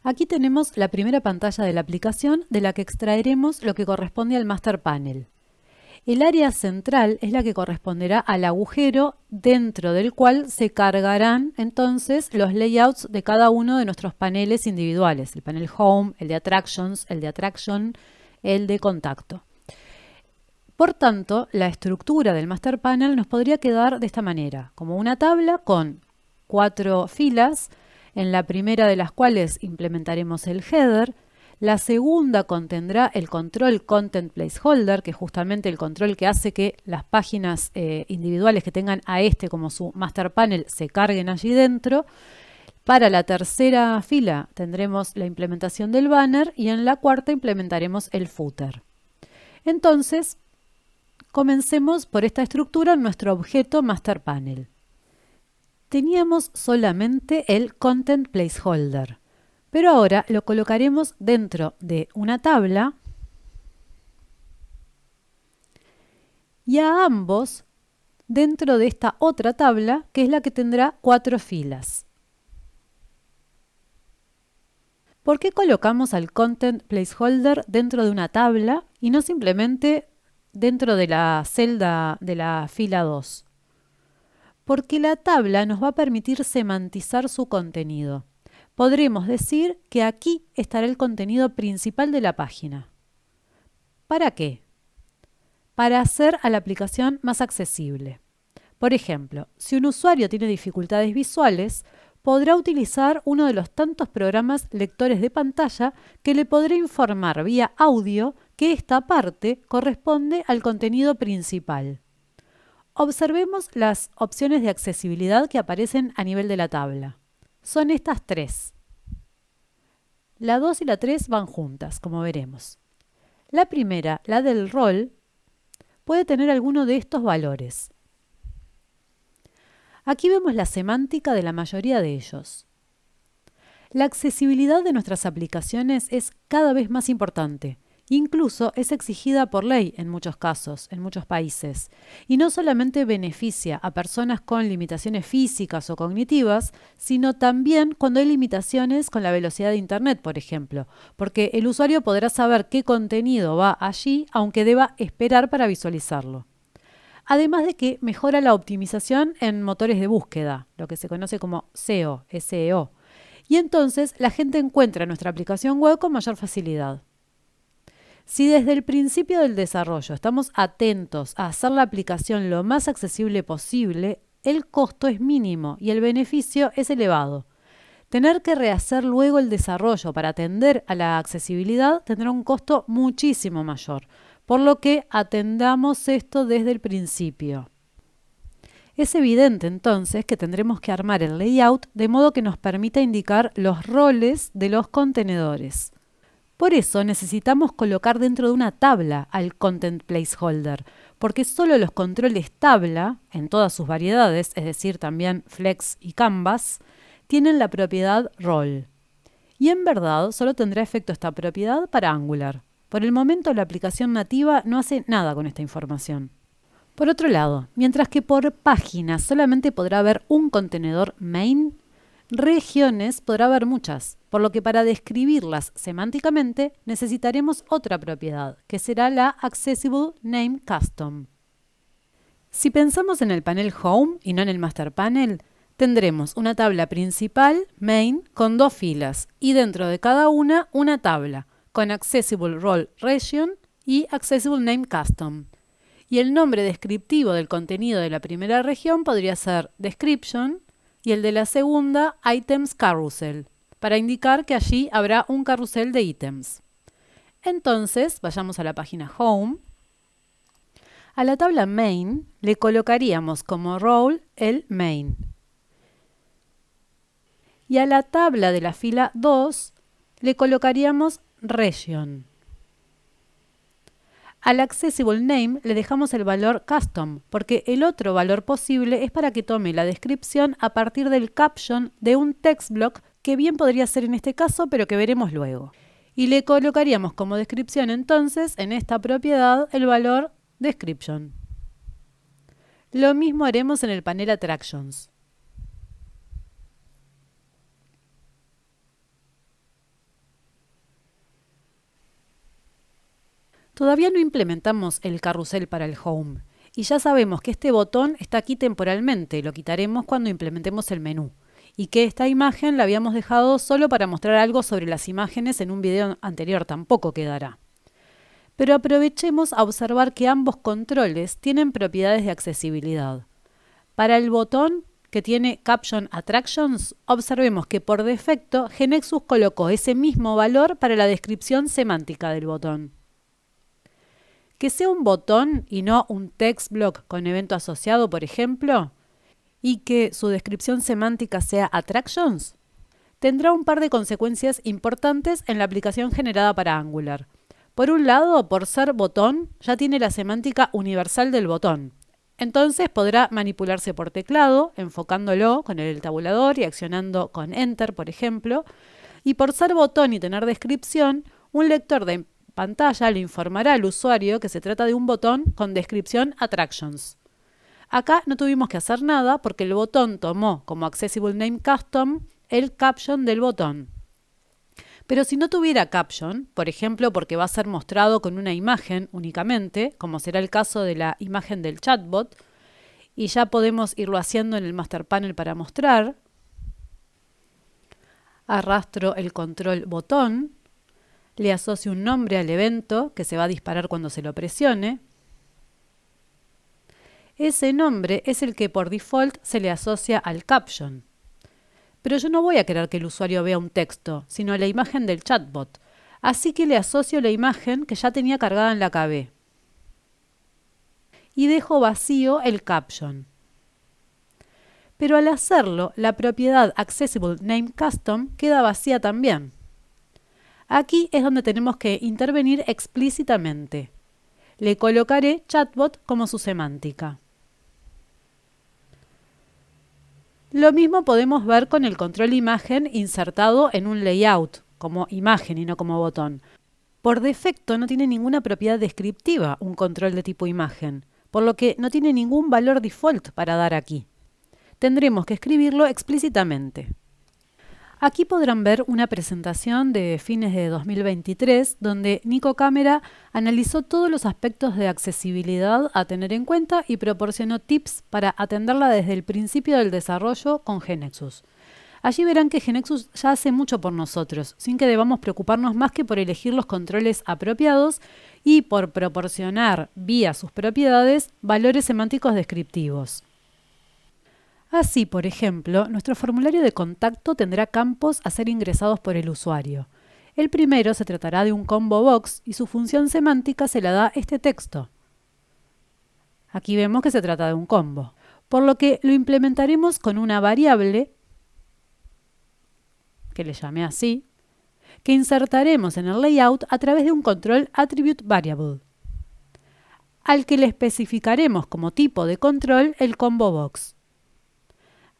Aquí tenemos la primera pantalla de la aplicación de la que extraeremos lo que corresponde al Master Panel. El área central es la que corresponderá al agujero dentro del cual se cargarán entonces los layouts de cada uno de nuestros paneles individuales. El panel Home, el de Attractions, el de Attraction, el de Contacto. Por tanto, la estructura del Master Panel nos podría quedar de esta manera, como una tabla con 4 filas, en la primera de las cuales implementaremos el header. La segunda contendrá el control Content Placeholder, que es justamente el control que hace que las páginas individuales que tengan a este como su Master Panel se carguen allí dentro. Para la tercera fila tendremos la implementación del banner y en la cuarta implementaremos el footer. Entonces, comencemos por esta estructura en nuestro objeto Master Panel. Teníamos solamente el Content Placeholder, pero ahora lo colocaremos dentro de una tabla y a ambos dentro de esta otra tabla, que es la que tendrá 4 filas. ¿Por qué colocamos al Content Placeholder dentro de una tabla y no simplemente dentro de la celda de la fila 2? Porque la tabla nos va a permitir semantizar su contenido. Podremos decir que aquí estará el contenido principal de la página. ¿Para qué? Para hacer a la aplicación más accesible. Por ejemplo, si un usuario tiene dificultades visuales, podrá utilizar uno de los tantos programas lectores de pantalla que le podrá informar vía audio que esta parte corresponde al contenido principal. Observemos las opciones de accesibilidad que aparecen a nivel de la tabla. Son estas 3. La 2 y la 3 van juntas, como veremos. La primera, la del rol, puede tener alguno de estos valores. Aquí vemos la semántica de la mayoría de ellos. La accesibilidad de nuestras aplicaciones es cada vez más importante. Incluso es exigida por ley en muchos casos, en muchos países. Y no solamente beneficia a personas con limitaciones físicas o cognitivas, sino también cuando hay limitaciones con la velocidad de Internet, por ejemplo. Porque el usuario podrá saber qué contenido va allí, aunque deba esperar para visualizarlo. Además de que mejora la optimización en motores de búsqueda, lo que se conoce como SEO, SEO. Y entonces la gente encuentra nuestra aplicación web con mayor facilidad. Si desde el principio del desarrollo estamos atentos a hacer la aplicación lo más accesible posible, el costo es mínimo y el beneficio es elevado. Tener que rehacer luego el desarrollo para atender a la accesibilidad tendrá un costo muchísimo mayor, por lo que atendamos esto desde el principio. Es evidente entonces que tendremos que armar el layout de modo que nos permita indicar los roles de los contenedores. Por eso necesitamos colocar dentro de una tabla al Content Placeholder, porque solo los controles tabla, en todas sus variedades, es decir, también Flex y Canvas, tienen la propiedad role. Y en verdad solo tendrá efecto esta propiedad para Angular. Por el momento la aplicación nativa no hace nada con esta información. Por otro lado, mientras que por página solamente podrá haber un contenedor main, regiones podrá haber muchas, por lo que para describirlas semánticamente necesitaremos otra propiedad, que será la Accessible Name Custom. Si pensamos en el panel Home y no en el Master Panel, tendremos una tabla principal, main, con 2 filas, y dentro de cada una tabla, con Accessible Role Region y Accessible Name Custom. Y el nombre descriptivo del contenido de la primera región podría ser Description y el de la segunda Items Carousel, para indicar que allí habrá un carrusel de ítems. Entonces, vayamos a la página Home. A la tabla Main le colocaríamos como role el Main. Y a la tabla de la fila 2 le colocaríamos Region. Al Accessible Name le dejamos el valor Custom, porque el otro valor posible es para que tome la descripción a partir del caption de un text block, que bien podría ser en este caso, pero que veremos luego. Y le colocaríamos como descripción entonces, en esta propiedad, el valor Description. Lo mismo haremos en el panel Attractions. Todavía no implementamos el carrusel para el home y ya sabemos que este botón está aquí temporalmente, lo quitaremos cuando implementemos el menú, y que esta imagen la habíamos dejado solo para mostrar algo sobre las imágenes en un video anterior, tampoco quedará. Pero aprovechemos a observar que ambos controles tienen propiedades de accesibilidad. Para el botón que tiene Caption Attractions, observemos que por defecto GeneXus colocó ese mismo valor para la descripción semántica del botón. Que sea un botón y no un text block con evento asociado, por ejemplo, y que su descripción semántica sea Attractions, tendrá un par de consecuencias importantes en la aplicación generada para Angular. Por un lado, por ser botón, ya tiene la semántica universal del botón. Entonces podrá manipularse por teclado, enfocándolo con el tabulador y accionando con Enter, por ejemplo. Y por ser botón y tener descripción, un lector de pantalla le informará al usuario que se trata de un botón con descripción Attractions. Acá no tuvimos que hacer nada porque el botón tomó como Accessible Name Custom el caption del botón. Pero si no tuviera caption, por ejemplo porque va a ser mostrado con una imagen únicamente, como será el caso de la imagen del chatbot, y ya podemos irlo haciendo en el Master Panel para mostrar, arrastro el control botón, le asocio un nombre al evento que se va a disparar cuando se lo presione. Ese nombre es el que por default se le asocia al caption. Pero yo no voy a querer que el usuario vea un texto, sino la imagen del chatbot. Así que le asocio la imagen que ya tenía cargada en la KB. Y dejo vacío el caption. Pero al hacerlo, la propiedad Accessible Name Custom queda vacía también. Aquí es donde tenemos que intervenir explícitamente. Le colocaré chatbot como su semántica. Lo mismo podemos ver con el control imagen insertado en un layout, como imagen y no como botón. Por defecto no tiene ninguna propiedad descriptiva un control de tipo imagen, por lo que no tiene ningún valor default para dar aquí. Tendremos que escribirlo explícitamente. Aquí podrán ver una presentación de fines de 2023 donde Nico Cámara analizó todos los aspectos de accesibilidad a tener en cuenta y proporcionó tips para atenderla desde el principio del desarrollo con GeneXus. Allí verán que GeneXus ya hace mucho por nosotros, sin que debamos preocuparnos más que por elegir los controles apropiados y por proporcionar, vía sus propiedades, valores semánticos descriptivos. Así, por ejemplo, nuestro formulario de contacto tendrá campos a ser ingresados por el usuario. El primero se tratará de un combo box y su función semántica se la da este texto. Aquí vemos que se trata de un combo, por lo que lo implementaremos con una variable, que le llamé así, que insertaremos en el layout a través de un control attribute variable, al que le especificaremos como tipo de control el combo box.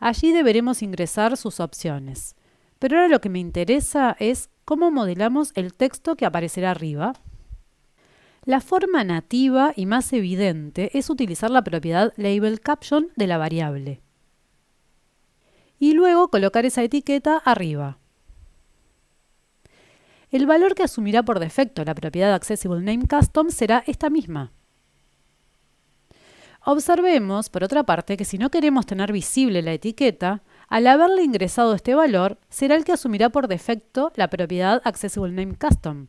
Allí deberemos ingresar sus opciones. Pero ahora lo que me interesa es cómo modelamos el texto que aparecerá arriba. La forma nativa y más evidente es utilizar la propiedad label caption de la variable. Y luego colocar esa etiqueta arriba. El valor que asumirá por defecto la propiedad Accessible Name Custom será esta misma. Observemos, por otra parte, que si no queremos tener visible la etiqueta, al haberle ingresado este valor, será el que asumirá por defecto la propiedad Accessible Name Custom.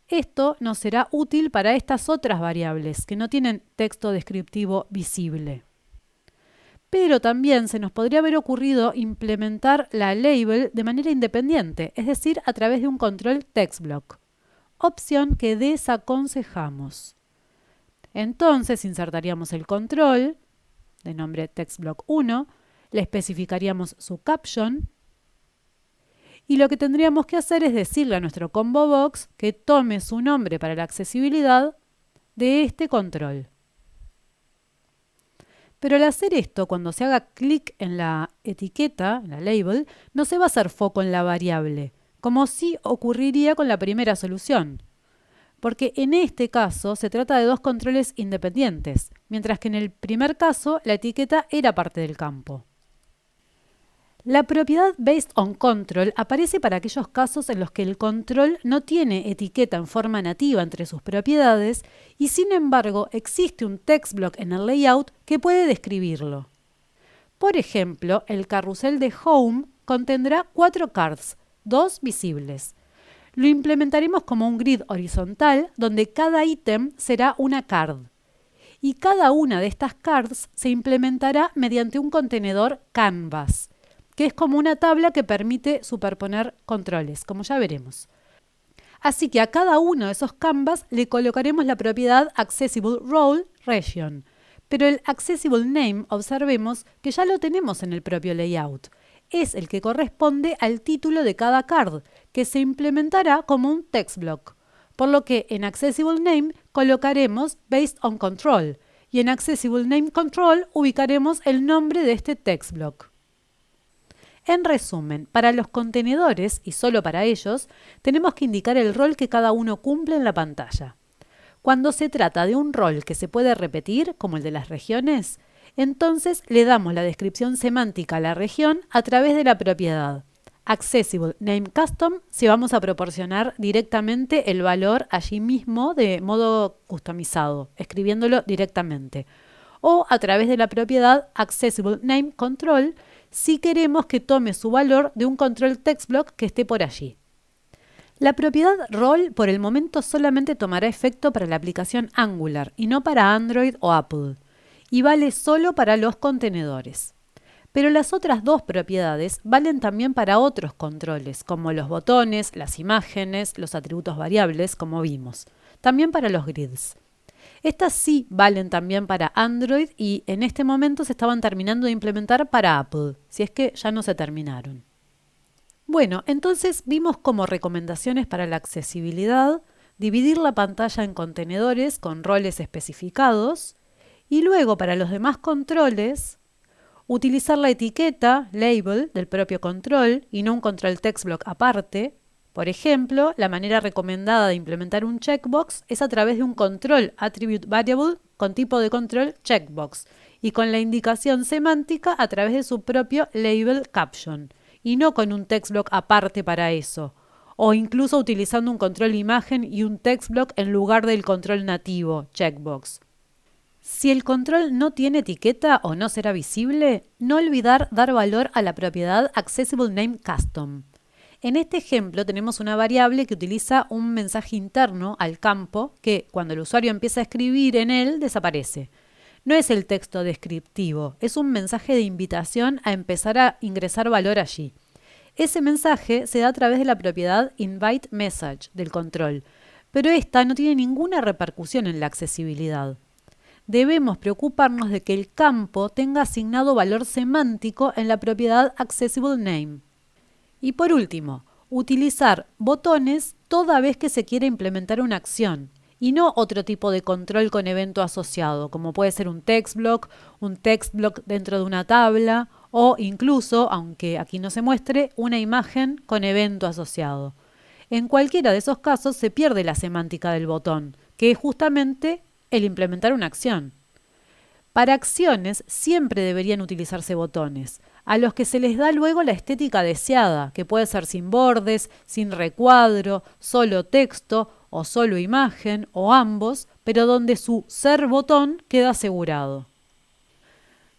Esto nos será útil para estas otras variables que no tienen texto descriptivo visible. Pero también se nos podría haber ocurrido implementar la label de manera independiente, es decir, a través de un control textblock, opción que desaconsejamos. Entonces insertaríamos el control, de nombre textblock1, le especificaríamos su caption, y lo que tendríamos que hacer es decirle a nuestro combo box que tome su nombre para la accesibilidad de este control. Pero al hacer esto, cuando se haga clic en la etiqueta, en la label, no se va a hacer foco en la variable, como sí ocurriría con la primera solución. Porque en este caso se trata de dos controles independientes, mientras que en el primer caso la etiqueta era parte del campo. La propiedad based on control aparece para aquellos casos en los que el control no tiene etiqueta en forma nativa entre sus propiedades y sin embargo existe un text block en el layout que puede describirlo. Por ejemplo, el carrusel de Home contendrá 4 cards, 2 visibles. Lo implementaremos como un grid horizontal donde cada ítem será una card. Y cada una de estas cards se implementará mediante un contenedor Canvas, que es como una tabla que permite superponer controles, como ya veremos. Así que a cada uno de esos canvas le colocaremos la propiedad Accessible Role Region. Pero el Accessible Name, observemos que ya lo tenemos en el propio layout. Es el que corresponde al título de cada card, que se implementará como un text block. Por lo que en Accessible Name colocaremos Based on Control y en Accessible Name Control ubicaremos el nombre de este text block. En resumen, para los contenedores, y solo para ellos, tenemos que indicar el rol que cada uno cumple en la pantalla. Cuando se trata de un rol que se puede repetir, como el de las regiones, entonces le damos la descripción semántica a la región a través de la propiedad Accessible Name Custom si vamos a proporcionar directamente el valor allí mismo de modo customizado, escribiéndolo directamente. O a través de la propiedad Accessible Name Control si queremos que tome su valor de un control text block que esté por allí. La propiedad role por el momento solamente tomará efecto para la aplicación Angular y no para Android o Apple, y vale solo para los contenedores. Pero las otras dos propiedades valen también para otros controles, como los botones, las imágenes, los atributos variables, como vimos. También para los grids. Estas sí valen también para Android y en este momento se estaban terminando de implementar para Apple, si es que ya no se terminaron. Bueno, entonces vimos como recomendaciones para la accesibilidad, dividir la pantalla en contenedores con roles especificados y luego para los demás controles, utilizar la etiqueta, label, del propio control y no un control text block aparte. Por ejemplo, la manera recomendada de implementar un checkbox es a través de un control attribute variable con tipo de control checkbox y con la indicación semántica a través de su propio label caption y no con un text block aparte para eso, o incluso utilizando un control imagen y un text block en lugar del control nativo checkbox. Si el control no tiene etiqueta o no será visible, no olvidar dar valor a la propiedad Accessible Name Custom. En este ejemplo tenemos una variable que utiliza un mensaje interno al campo que, cuando el usuario empieza a escribir en él, desaparece. No es el texto descriptivo, es un mensaje de invitación a empezar a ingresar valor allí. Ese mensaje se da a través de la propiedad InviteMessage del control, pero esta no tiene ninguna repercusión en la accesibilidad. Debemos preocuparnos de que el campo tenga asignado valor semántico en la propiedad Accessible Name. Y por último, utilizar botones toda vez que se quiere implementar una acción y no otro tipo de control con evento asociado, como puede ser un text block dentro de una tabla o incluso, aunque aquí no se muestre, una imagen con evento asociado. En cualquiera de esos casos se pierde la semántica del botón, que es justamente el implementar una acción. Para acciones siempre deberían utilizarse botones, a los que se les da luego la estética deseada, que puede ser sin bordes, sin recuadro, solo texto o solo imagen o ambos, pero donde su ser botón queda asegurado.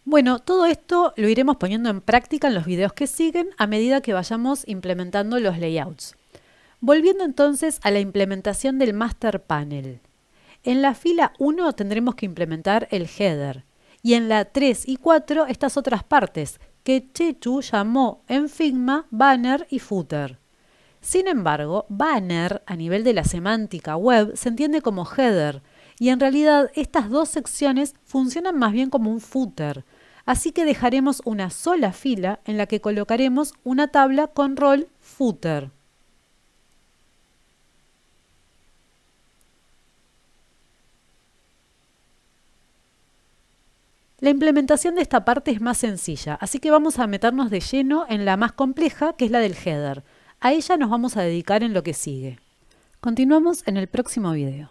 Bueno, todo esto lo iremos poniendo en práctica en los videos que siguen a medida que vayamos implementando los layouts. Volviendo entonces a la implementación del Master Panel. En la fila 1 tendremos que implementar el header y en la 3 y 4 estas otras partes que Chechu llamó en Figma banner y footer. Sin embargo, banner a nivel de la semántica web se entiende como header y en realidad estas dos secciones funcionan más bien como un footer, así que dejaremos una sola fila en la que colocaremos una tabla con rol footer. La implementación de esta parte es más sencilla, así que vamos a meternos de lleno en la más compleja, que es la del header. A ella nos vamos a dedicar en lo que sigue. Continuamos en el próximo video.